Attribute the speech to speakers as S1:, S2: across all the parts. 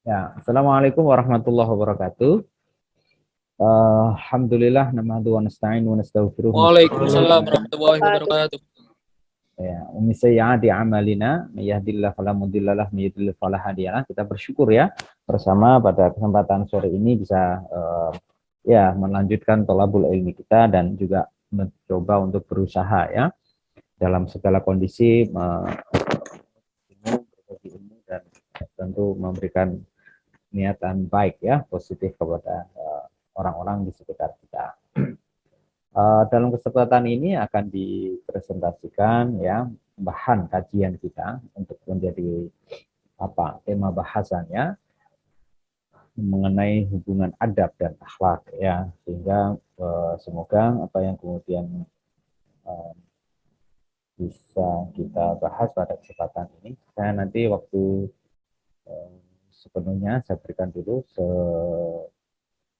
S1: Ya, Assalamualaikum warahmatullahi wabarakatuh. Alhamdulillah, namadu wa nasta'in wa nastaghfiruh.
S2: Waalaikumsalam warahmatullahi wabarakatuh.
S1: Ya, sayyiati amalina, may yahdihillahu fala mudhillalah, may yudhlil fala hadiyalah. Kita bersyukur ya bersama pada kesempatan sore ini bisa ya melanjutkan thalabul ilmi kita dan juga mencoba untuk berusaha ya dalam segala kondisi berbagi ilmu dan tentu memberikan niatan baik ya, positif kepada orang-orang di sekitar kita. Dalam kesempatan ini akan dipresentasikan ya bahan kajian kita untuk menjadi tema bahasannya mengenai hubungan adab dan akhlak ya, sehingga semoga apa yang kemudian bisa kita bahas pada kesempatan ini, saya nanti waktu sepenuhnya saya berikan dulu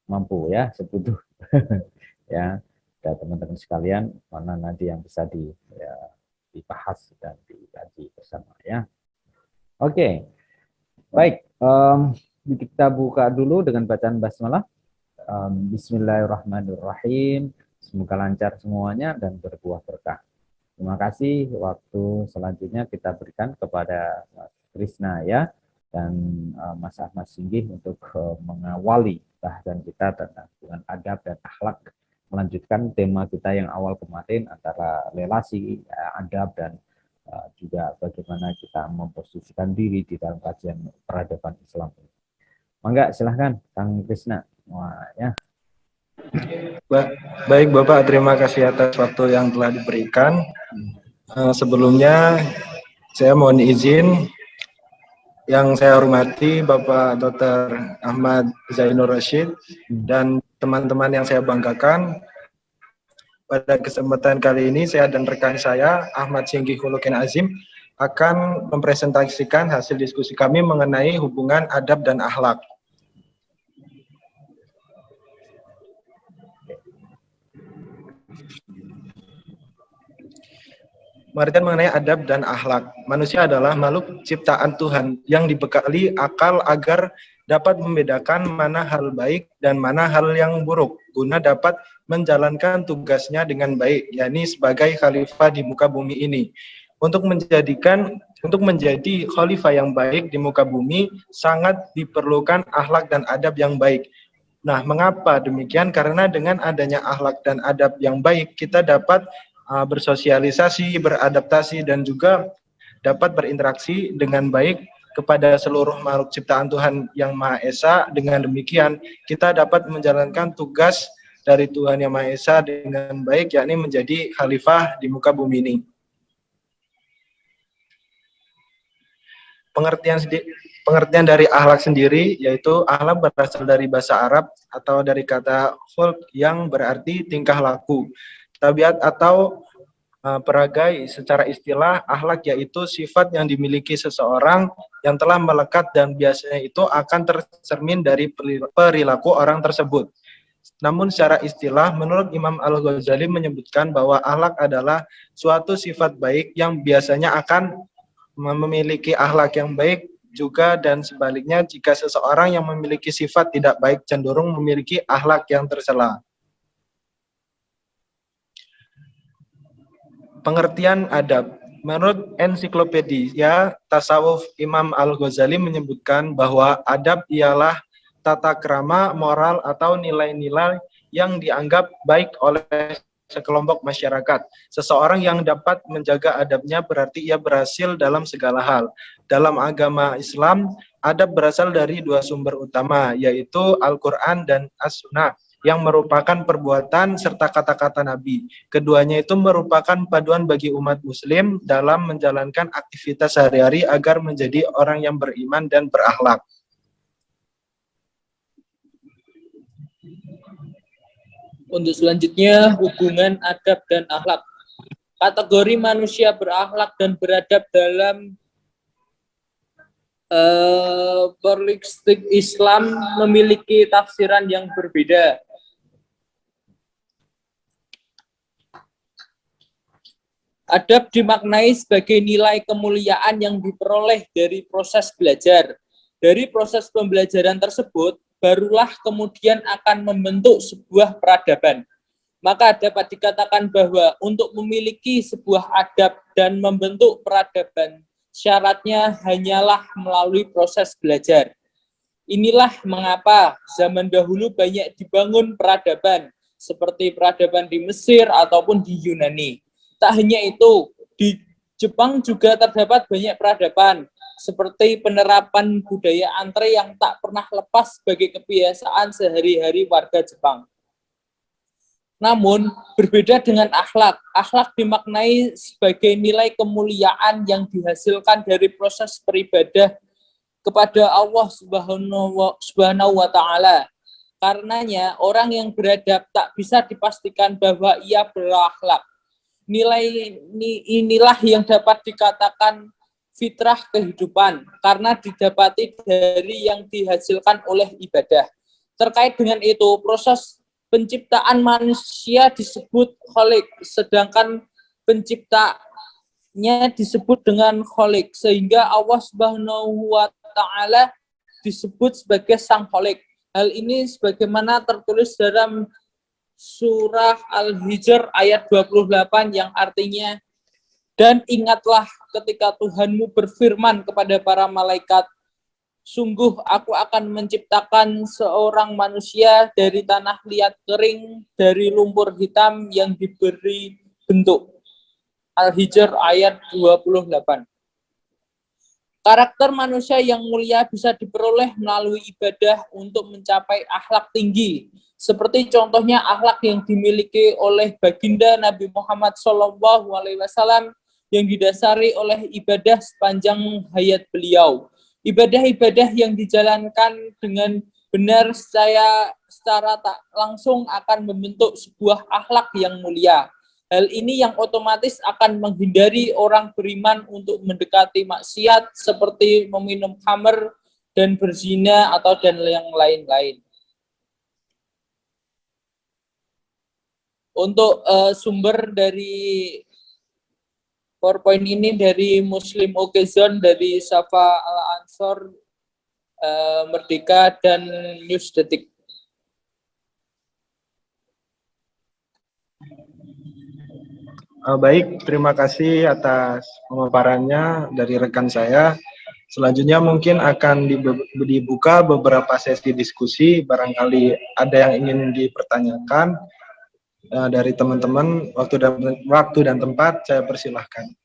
S1: semampu ya, sebutuh ya teman-teman sekalian, mana nanti yang bisa dibahas dan dikaji bersama ya. Oke, baik, kita buka dulu dengan bacaan basmalah. Bismillahirrahmanirrahim. Semoga lancar semuanya dan berbuah berkah. Terima kasih. Waktu selanjutnya kita berikan kepada Mas Krisna ya dan Mas Ahmad Singgih untuk mengawali bahasan kita tentang hubungan adab dan akhlak, melanjutkan tema kita yang awal kemarin antara relasi adab dan juga bagaimana kita memposisikan diri di dalam kajian peradaban Islam. Mangga silahkan Kang Krisna. Wah, ya.
S3: Baik Bapak, terima kasih atas waktu yang telah diberikan. Sebelumnya saya mohon izin, yang saya hormati Bapak Dr. Ahmad Zainur Rashid dan teman-teman yang saya banggakan. Pada kesempatan kali ini saya dan rekan saya Ahmad Singgih Khuluqin Azim akan mempresentasikan hasil diskusi kami mengenai hubungan adab dan akhlak. Pengertian mengenai adab dan akhlak. Manusia adalah makhluk ciptaan Tuhan yang dibekali akal agar dapat membedakan mana hal baik dan mana hal yang buruk, guna dapat menjalankan tugasnya dengan baik, yakni sebagai khalifah di muka bumi ini. Untuk menjadi khalifah yang baik di muka bumi, sangat diperlukan akhlak dan adab yang baik. Nah, mengapa demikian? Karena dengan adanya akhlak dan adab yang baik, kita dapat bersosialisasi, beradaptasi, dan juga dapat berinteraksi dengan baik kepada seluruh makhluk ciptaan Tuhan Yang Maha Esa. Dengan demikian, kita dapat menjalankan tugas dari Tuhan Yang Maha Esa dengan baik, yakni menjadi khalifah di muka bumi ini. Pengertian dari akhlak sendiri, yaitu akhlak berasal dari bahasa Arab atau dari kata khulq yang berarti tingkah laku, tabiat atau peragai. Secara istilah, akhlak yaitu sifat yang dimiliki seseorang yang telah melekat dan biasanya itu akan tercermin dari perilaku orang tersebut. Namun secara istilah, menurut Imam Al-Ghazali menyebutkan bahwa akhlak adalah suatu sifat baik yang biasanya akan memiliki akhlak yang baik juga, dan sebaliknya jika seseorang yang memiliki sifat tidak baik cenderung memiliki akhlak yang tercela. Pengertian adab. Menurut ensiklopedia Tasawuf, Imam Al-Ghazali menyebutkan bahwa adab ialah tata krama moral atau nilai-nilai yang dianggap baik oleh sekelompok masyarakat. Seseorang yang dapat menjaga adabnya berarti ia berhasil dalam segala hal. Dalam agama Islam, adab berasal dari dua sumber utama, yaitu Al-Quran dan As-Sunnah, yang merupakan perbuatan serta kata-kata Nabi. Keduanya itu merupakan paduan bagi umat muslim dalam menjalankan aktivitas sehari-hari agar menjadi orang yang beriman dan berakhlak.
S2: Untuk selanjutnya, hubungan adab dan akhlak. Kategori manusia berakhlak dan beradab dalam perspektif Islam memiliki tafsiran yang berbeda. Adab dimaknai sebagai nilai kemuliaan yang diperoleh dari proses belajar, Dari proses pembelajaran tersebut, barulah kemudian akan membentuk sebuah peradaban. Maka dapat dikatakan bahwa untuk memiliki sebuah adab dan membentuk peradaban, syaratnya hanyalah melalui proses belajar. Inilah mengapa zaman dahulu banyak dibangun peradaban, seperti peradaban di Mesir ataupun di Yunani. Tak hanya itu, di Jepang juga terdapat banyak peradaban, seperti penerapan budaya antre yang tak pernah lepas sebagai kebiasaan sehari-hari warga Jepang. Namun, berbeda dengan akhlak. Akhlak dimaknai sebagai nilai kemuliaan yang dihasilkan dari proses beribadah kepada Allah Subhanahu wa Ta'ala. Karenanya, orang yang beradab tak bisa dipastikan bahwa ia berakhlak. Nilai inilah yang dapat dikatakan fitrah kehidupan karena didapati dari yang dihasilkan oleh ibadah. Terkait dengan itu, proses penciptaan manusia disebut kholik, sedangkan penciptanya disebut dengan kholik, sehingga Allah Subhanahu wa Ta'ala disebut sebagai sang kholik. Hal ini sebagaimana tertulis dalam surah Al-Hijr ayat 28 yang artinya, dan ingatlah ketika Tuhanmu berfirman kepada para malaikat, sungguh aku akan menciptakan seorang manusia dari tanah liat kering, dari lumpur hitam yang diberi bentuk. Al-Hijr ayat 28. Karakter manusia yang mulia bisa diperoleh melalui ibadah untuk mencapai akhlak tinggi. Seperti contohnya akhlak yang dimiliki oleh baginda Nabi Muhammad SAW yang didasari oleh ibadah sepanjang hayat beliau. Ibadah-ibadah yang dijalankan dengan benar secara tak langsung akan membentuk sebuah akhlak yang mulia. Hal ini yang otomatis akan menghindari orang beriman untuk mendekati maksiat seperti meminum khamr dan berzina atau dan yang lain-lain. Untuk sumber dari PowerPoint ini dari Muslim Occasion, dari Safa Al-Ansor, Merdeka, dan News Detik.
S3: Baik, terima kasih atas pemaparannya dari rekan saya. Selanjutnya mungkin akan dibuka beberapa sesi diskusi, barangkali ada yang ingin dipertanyakan dari teman-teman. Waktu dan tempat saya persilahkan.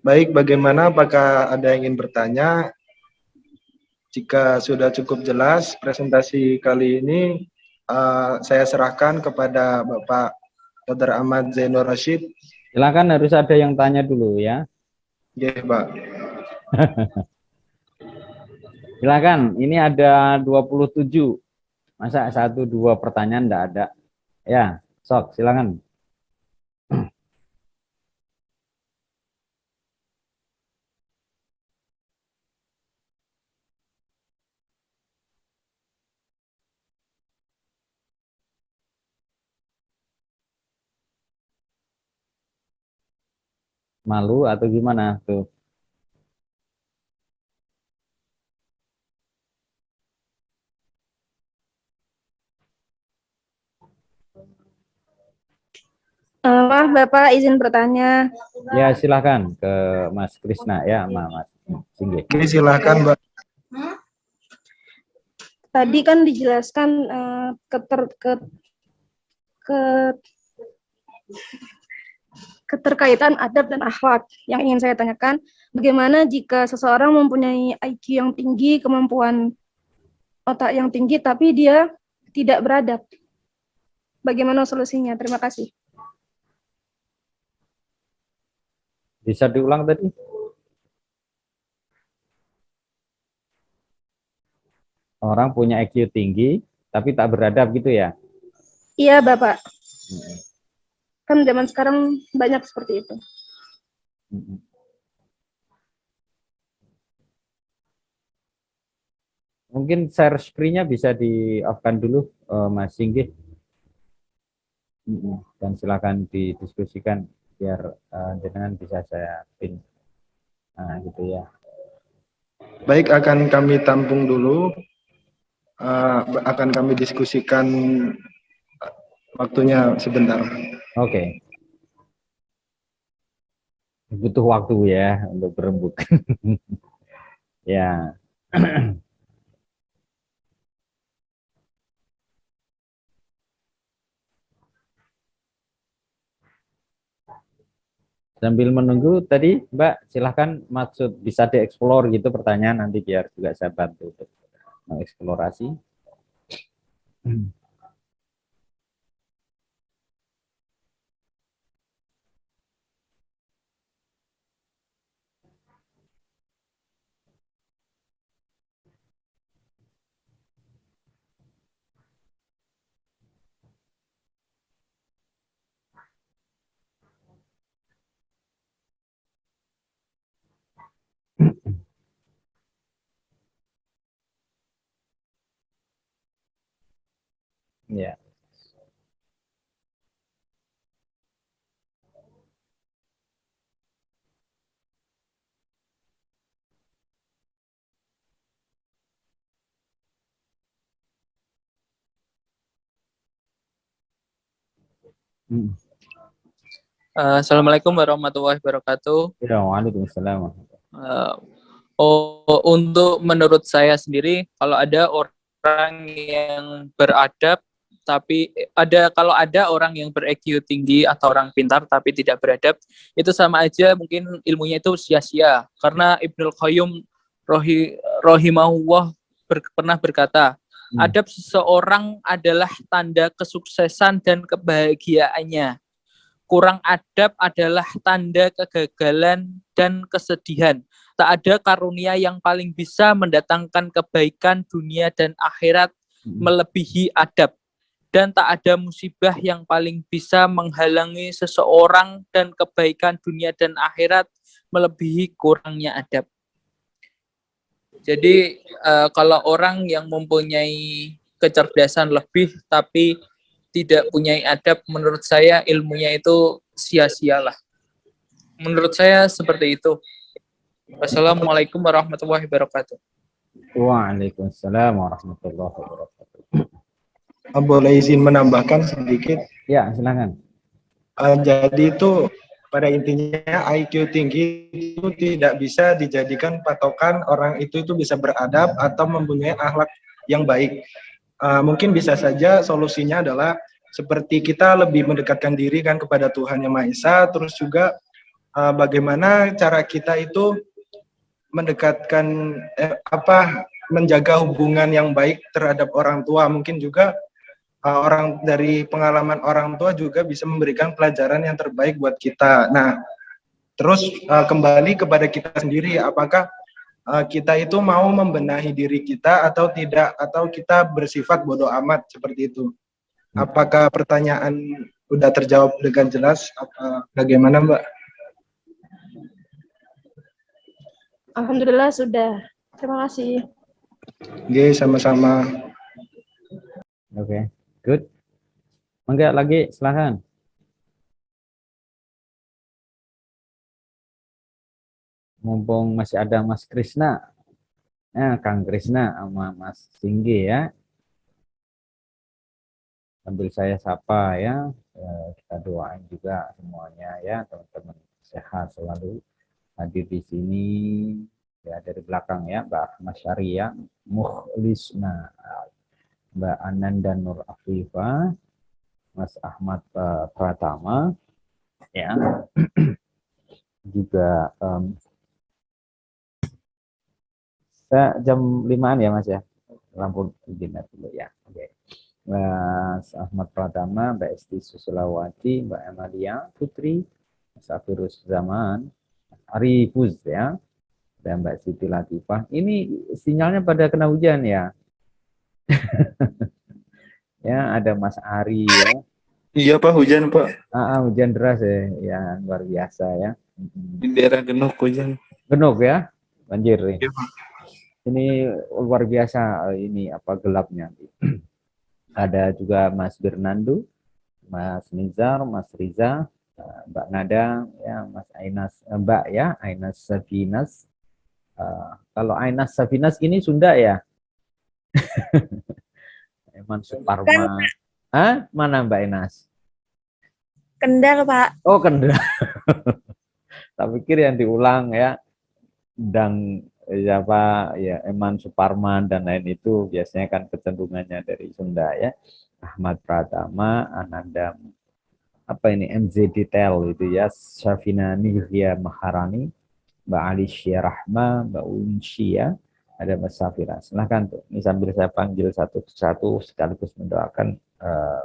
S3: Baik, bagaimana? Apakah ada yang ingin bertanya? Jika sudah cukup jelas presentasi kali ini, saya serahkan kepada Bapak Dr. Ahmad Zainur Rashid.
S1: Silakan, harus ada yang tanya dulu ya.
S3: Ya, Pak.
S1: Silakan, ini ada 27. Masa 1-2 pertanyaan enggak ada? Ya, sok, silakan. Malu atau gimana tuh?
S4: Maaf Bapak, izin bertanya.
S1: Ya, silakan ke Mas Krisna ya, Mas Singgih.
S3: Oke, silakan, Mbak.
S4: Tadi kan dijelaskan keterkaitan adab dan akhlak. Yang ingin saya tanyakan, bagaimana jika seseorang mempunyai IQ yang tinggi, kemampuan otak yang tinggi, tapi dia tidak beradab. Bagaimana solusinya? Terima kasih.
S1: Bisa diulang tadi? Orang punya IQ tinggi, tapi tak beradab gitu ya?
S4: Iya, Bapak. Kan zaman sekarang banyak seperti itu.
S1: Mungkin share screen-nya bisa di off-kan dulu, Mas Singgih. Dan silakan didiskusikan biar jenengan bisa saya pin. Nah, gitu ya.
S3: Baik, akan kami tampung dulu. Akan kami diskusikan waktunya sebentar.
S1: Oke. Butuh waktu ya untuk berembuk. Ya. Sambil menunggu tadi, Mbak, silahkan maksud bisa dieksplor gitu pertanyaan nanti biar juga saya bantu untuk mengeksplorasi. Ya.
S2: Assalamualaikum warahmatullahi wabarakatuh.
S1: Ya, waalaikumsalam.
S2: Untuk menurut saya sendiri, kalau ada orang yang beradab, tapi kalau ada orang yang ber-EQ tinggi atau orang pintar tapi tidak beradab, itu sama aja mungkin ilmunya itu sia-sia. Karena Ibnul Qayyum rahimahullah pernah berkata, adab seseorang adalah tanda kesuksesan dan kebahagiaannya. Kurang adab adalah tanda kegagalan dan kesedihan. Tak ada karunia yang paling bisa mendatangkan kebaikan dunia dan akhirat melebihi adab. Dan tak ada musibah yang paling bisa menghalangi seseorang dan kebaikan dunia dan akhirat melebihi kurangnya adab. Jadi kalau orang yang mempunyai kecerdasan lebih tapi tidak punya adab, menurut saya ilmunya itu sia-sialah. Menurut saya seperti itu. Wassalamualaikum warahmatullahi wabarakatuh.
S1: Waalaikumsalam warahmatullahi wabarakatuh.
S3: Boleh izin menambahkan sedikit?
S1: Ya, silakan.
S3: Jadi itu pada intinya IQ tinggi itu tidak bisa dijadikan patokan orang itu bisa beradab atau mempunyai akhlak yang baik. Mungkin bisa saja solusinya adalah seperti kita lebih mendekatkan diri kan kepada Tuhan Yang Maha Esa, terus juga bagaimana cara kita itu mendekatkan menjaga hubungan yang baik terhadap orang tua. Mungkin juga orang dari pengalaman orang tua juga bisa memberikan pelajaran yang terbaik buat kita. Nah, terus kembali kepada kita sendiri, apakah kita itu mau membenahi diri kita atau tidak, atau kita bersifat bodoh amat seperti itu. Apakah pertanyaan sudah terjawab dengan jelas? Bagaimana, Mbak?
S4: Alhamdulillah sudah. Terima kasih.
S3: Oke, sama-sama.
S1: Oke, good. Enggak lagi, silakan. Mumpung masih ada Mas Krisna. Kang Krisna sama Mas Singgi ya. Sambil saya sapa ya. Kita doain juga semuanya ya, teman-teman sehat selalu hadir di sini. Ya, dari belakang ya, Mbak Masyariya, Mukhlisna, Mbak Ananda Nur Afifah, Mas Ahmad Pratama, ya, juga saya jam 5-an ya Mas ya, lampu dinner dulu ya. Oke. Mas Ahmad Pratama, Mbak Esti Susulawati, Mbak Emalia Putri, Mas Afirus Zaman, Arifuz ya, dan Mbak Siti Latifah. Ini sinyalnya pada kena hujan ya. Ya, ada Mas Ari ya.
S5: Iya Pak, hujan Pak.
S1: Hujan deras ya, ya luar biasa ya.
S5: Di daerah Genuk hujan.
S1: Genuk ya, banjir nih.
S5: Iya Pak.
S1: Ini luar biasa ini apa gelapnya. Ada juga Mas Bernando, Mas Nizar, Mas Riza, Mbak Nada, ya Mas Ainas, Mbak ya Ainas Safinas. Kalau Ainas Safinas ini Sunda ya. Eman Suparma. Mana Mbak Ainas?
S4: Kendal, Pak.
S1: Oh, Kendal. Tak pikir yang diulang ya. Dan siapa ya Eman Suparman dan lain itu biasanya kan kecenderungannya dari Sunda ya. Ahmad Pratama, Ananda apa ini MZ Detail itu ya, Syafina Nihya Maharani, Mbak Alicia Rahma, Mbak Unsi ya, ada Mbak Safira. Silahkan tuh. Ini sambil saya panggil satu persatu sekaligus mendoakan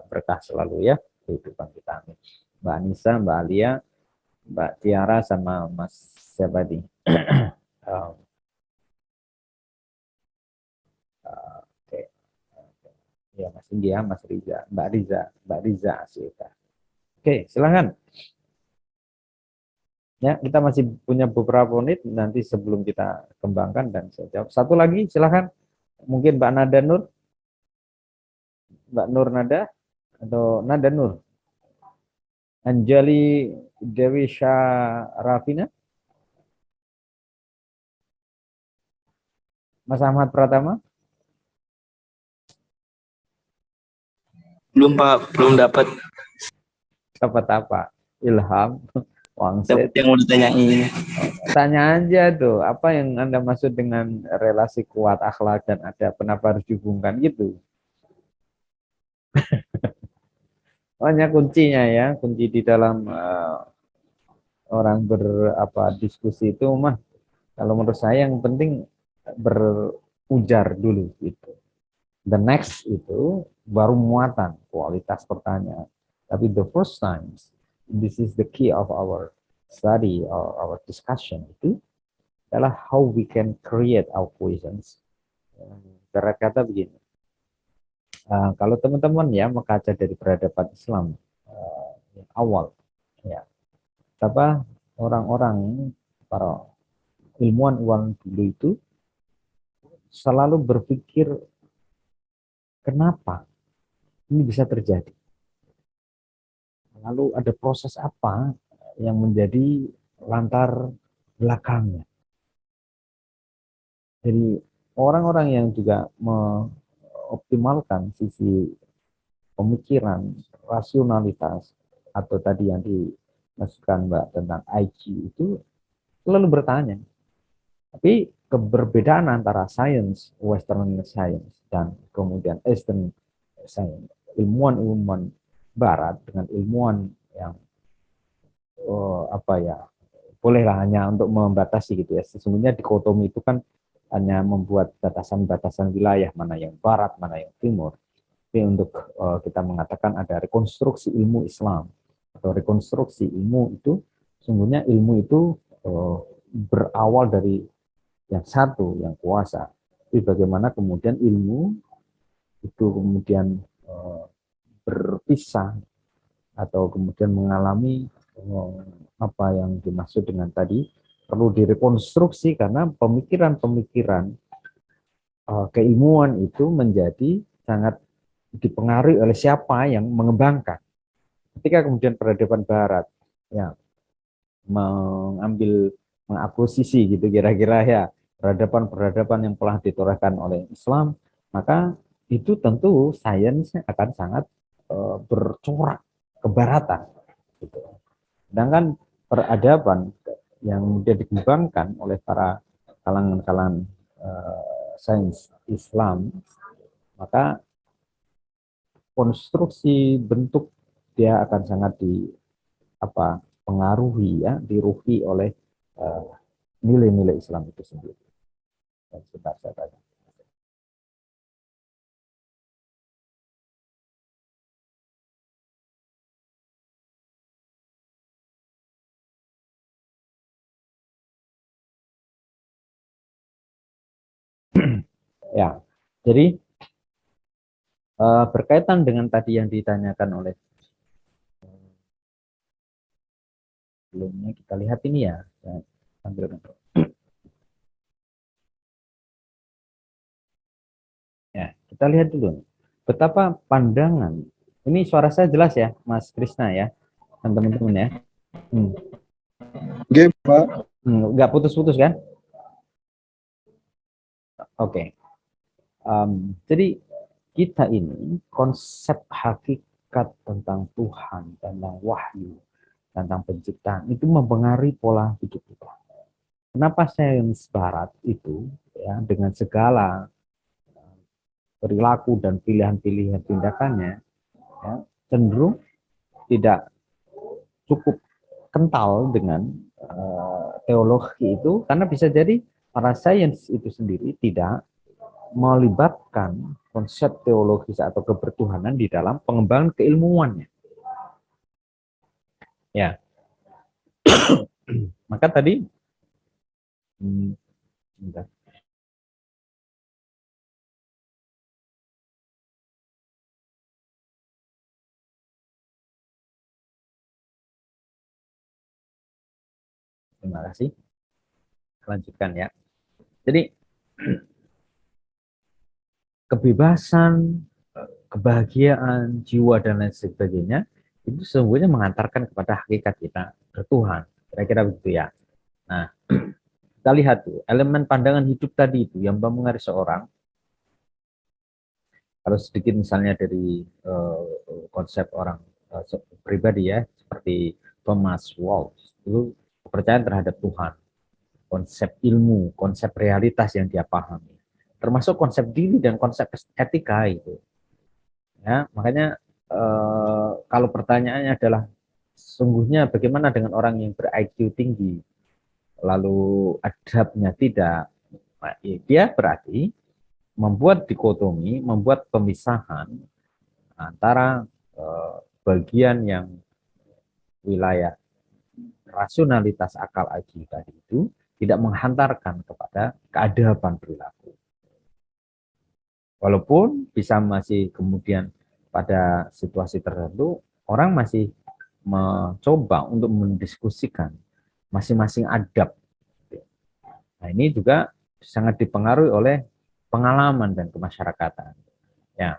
S1: berkah selalu ya kehidupan kita. Mbak Anissa, Mbak Alia, Mbak Tiara sama Mas siapa nih? Oke. Ya Mas Indi ya, Mas Riza, Mbak Riza Asika. Oke, silahkan. Ya, kita masih punya beberapa menit nanti sebelum kita kembangkan dan saya jawab. Satu lagi, silahkan. Mungkin Mbak Nada Nur, Mbak Nur Nada atau Nada Nur, Anjali Dewi Syarafina, Mas Ahmad Pratama.
S5: Belum Pak, belum dapat.
S1: Dapat apa? Ilham, Wangsit.
S5: Dapat yang mau ditanyain.
S1: Tanya aja tuh, apa yang Anda maksud dengan relasi kuat akhlak dan adab? Kenapa harus dihubungkan gitu? Banyak kuncinya ya, kunci di dalam orang diskusi itu mah kalau menurut saya yang penting berujar dulu gitu. The next itu baru muatan kualitas pertanyaan. Tapi the first times, this is the key of our study or our discussion itu adalah how we can create our questions. Ibarat kata begini, kalau teman-teman ya mengkaca dari peradaban Islam yang awal, ya, apa orang-orang para ilmuwan dulu itu selalu berpikir kenapa ini bisa terjadi. Lalu ada proses apa yang menjadi latar belakangnya. Jadi orang-orang yang juga mengoptimalkan sisi pemikiran, rasionalitas, atau tadi yang dimasukkan Mbak tentang IQ itu selalu bertanya. Tapi keberbedaan antara science, Western science, dan kemudian Eastern science, ilmuwan-ilmuwan Barat dengan ilmuwan yang bolehlah hanya untuk membatasi gitu ya. Sesungguhnya dikotomi itu kan hanya membuat batasan-batasan wilayah mana yang Barat, mana yang Timur. Tapi untuk kita mengatakan ada rekonstruksi ilmu Islam atau rekonstruksi ilmu itu, sesungguhnya ilmu itu berawal dari yang satu, yang kuasa. Tapi bagaimana kemudian ilmu itu kemudian berpisah atau kemudian mengalami apa yang dimaksud dengan tadi perlu direkonstruksi karena pemikiran-pemikiran keilmuan itu menjadi sangat dipengaruhi oleh siapa yang mengembangkan. Ketika kemudian peradaban Barat ya mengakuisisi gitu kira-kira ya peradaban yang telah ditorehkan oleh Islam, maka itu tentu sainsnya akan sangat bercorak kebaratan. Gitu. Sedangkan peradaban yang kemudian dikembangkan oleh para kalangan-kalangan sains Islam, maka konstruksi bentuk dia akan sangat dipengaruhi ya, diruhi oleh nilai-nilai Islam itu sendiri. Dan sebentar saya tanya. Ya, jadi berkaitan dengan tadi yang ditanyakan oleh sebelumnya, kita lihat ini ya. Saya ambil. Ya, kita lihat dulu betapa pandangan. Ini suara saya jelas ya, Mas Krisna ya, dan teman-teman ya.
S3: Oke, Pak.
S1: Nggak putus-putus kan? Oke. Jadi kita ini konsep hakikat tentang Tuhan, tentang wahyu, tentang penciptaan itu mempengaruhi pola hidup kita. Kenapa sains Barat itu ya dengan segala perilaku dan pilihan-pilihan tindakannya ya, cenderung tidak cukup kental dengan teologi itu, karena bisa jadi para sains itu sendiri tidak melibatkan konsep teologis atau kebertuhanan di dalam pengembangan keilmuannya. Ya, maka tadi bentar. Terima kasih. Lanjutkan ya. Jadi kebebasan, kebahagiaan, jiwa dan lain sebagainya itu sesungguhnya mengantarkan kepada hakikat kita bertuhan. Kira-kira begitu ya. Nah, kita lihat tuh elemen pandangan hidup tadi itu yang mempengaruhi seorang. Kalau sedikit misalnya dari konsep orang pribadi ya, seperti Thomas Walsh itu kepercayaan terhadap Tuhan, konsep ilmu, konsep realitas yang dia pahami, termasuk konsep diri dan konsep etika itu. Ya, makanya kalau pertanyaannya adalah sungguhnya bagaimana dengan orang yang ber-IQ tinggi lalu adabnya tidak, nah, dia berarti membuat dikotomi, membuat pemisahan antara bagian yang wilayah rasionalitas akal IQ tadi itu tidak menghantarkan kepada keadaban perilaku. Walaupun bisa masih kemudian pada situasi tertentu orang masih mencoba untuk mendiskusikan masing-masing adab. Nah, ini juga sangat dipengaruhi oleh pengalaman dan kemasyarakatan. Ya,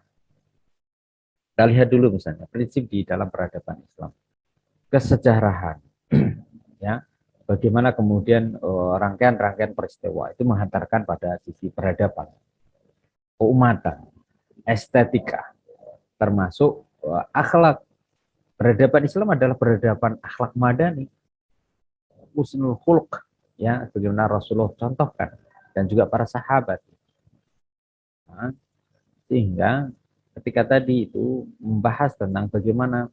S1: kita lihat dulu misalnya prinsip di dalam peradaban Islam, kesejarahan, ya, bagaimana kemudian rangkaian-rangkaian peristiwa itu menghantarkan pada sisi peradaban, keumatan, estetika, termasuk akhlak. Peradaban Islam adalah peradaban akhlak madani, husnul khuluq, ya, bagaimana Rasulullah contohkan dan juga para sahabat. Nah, sehingga ketika tadi itu membahas tentang bagaimana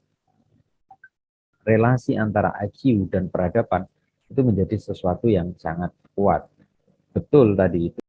S1: relasi antara IQ dan peradaban itu menjadi sesuatu yang sangat kuat. Betul tadi itu.